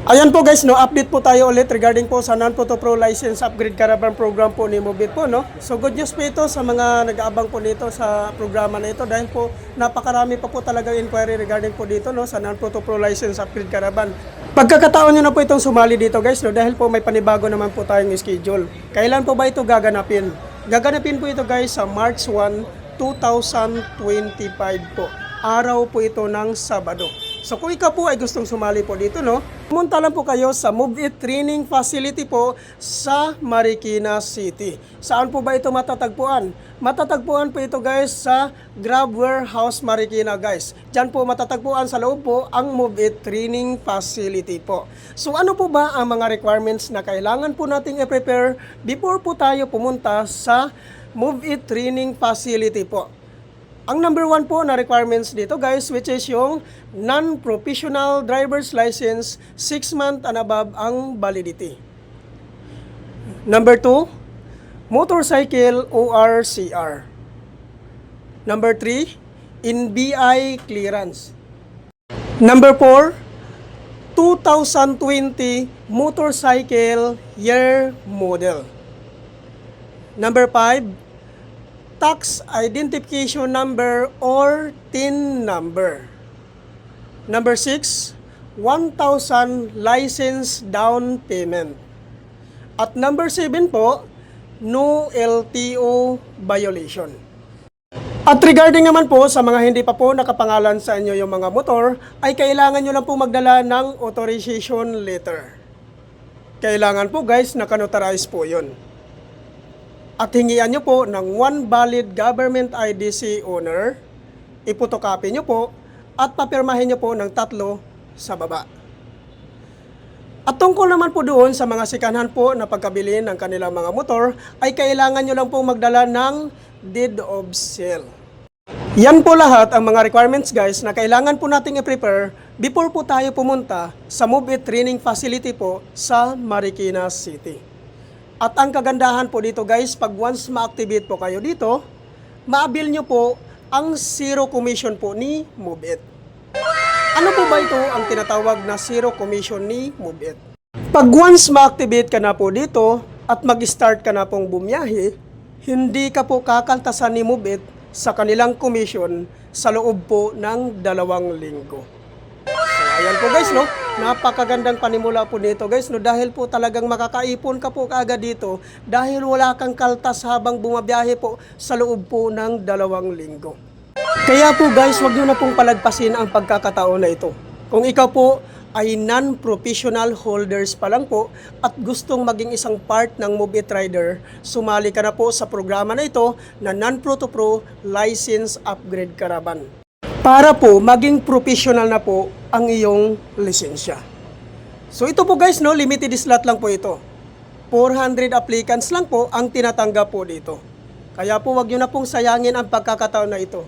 Ayan po guys, no, update po tayo ulit regarding po sa Non-Photo Pro License Upgrade Caravan Program po ni Mobit po, no. So good news po ito sa mga nag-aabang po nito sa programa na ito dahil po napakarami pa po talaga inquiry regarding po dito, no, sa Non-Photo Pro License Upgrade Caravan. Pagkakataon nyo na po itong sumali dito guys, no, dahil po may panibago naman po tayong schedule. Kailan po ba ito gaganapin? Gaganapin po ito guys sa March 1, 2025 po. Araw po ito ng Sabado. So kung ikaw po ay gustong sumali po dito, no, pumunta lang po kayo sa Move It Training Facility po sa Marikina City. Saan po ba ito matatagpuan? Matatagpuan po ito guys sa Grab Warehouse Marikina guys. Diyan po matatagpuan sa loob po ang Move It Training Facility po. So ano po ba ang mga requirements na kailangan po nating i-prepare before po tayo pumunta sa Move It Training Facility po? Ang number 1 po na requirements dito guys, which is yung non-professional driver's license, 6 months and above ang validity. Number 2, motorcycle ORCR. Number 3, NBI clearance. Number 4, 2020 motorcycle year model. Number 5, tax identification number or TIN number. Number 6, 1,000 license down payment. At number 7 po, no LTO violation. At regarding naman po sa mga hindi pa po nakapangalan sa inyo yung mga motor, ay kailangan nyo lang po magdala ng authorization letter. Kailangan po guys, nakanotarize po yun. At hingian nyo po ng 1 valid government IDC owner, ipotocopy nyo po, at papirmahin nyo po ng 3 sa baba. At tungkol naman po doon sa mga sikanhan po na pagkabili ng kanilang mga motor, ay kailangan nyo lang po magdala ng deed of sale. Yan po lahat ang mga requirements guys na kailangan po nating i-prepare before po tayo pumunta sa Move It Training Facility po sa Marikina City. At ang kagandahan po dito guys, pag once ma-activate po kayo dito, ma-avail nyo po ang zero commission po ni Move It. Ano po ba ito ang tinatawag na zero commission ni Move It? Pag once ma-activate ka na po dito at mag-start ka na pong bumiyahe, hindi ka po kakaltasan ni Move It sa kanilang commission sa loob po ng 2 linggo. So ayan po guys, no? Napakagandang panimula po dito guys, no, dahil po talagang makakaipon ka po kaagad dito dahil wala kang kaltas habang bumabiyahe po sa loob po ng 2 linggo. Kaya po guys, wag nyo na pong palagpasin ang pagkakataon na ito. Kung ikaw po ay non-professional holders pa lang po at gustong maging isang part ng Move It Rider, sumali ka na po sa programa na ito na Non-Photo Pro License Upgrade Caravan. Para po maging professional na po ang iyong lisensya. So ito po guys, no, limited slot lang po ito. 400 applicants lang po ang tinatanggap po dito. Kaya po wag nyo na pong sayangin ang pagkakataon na ito.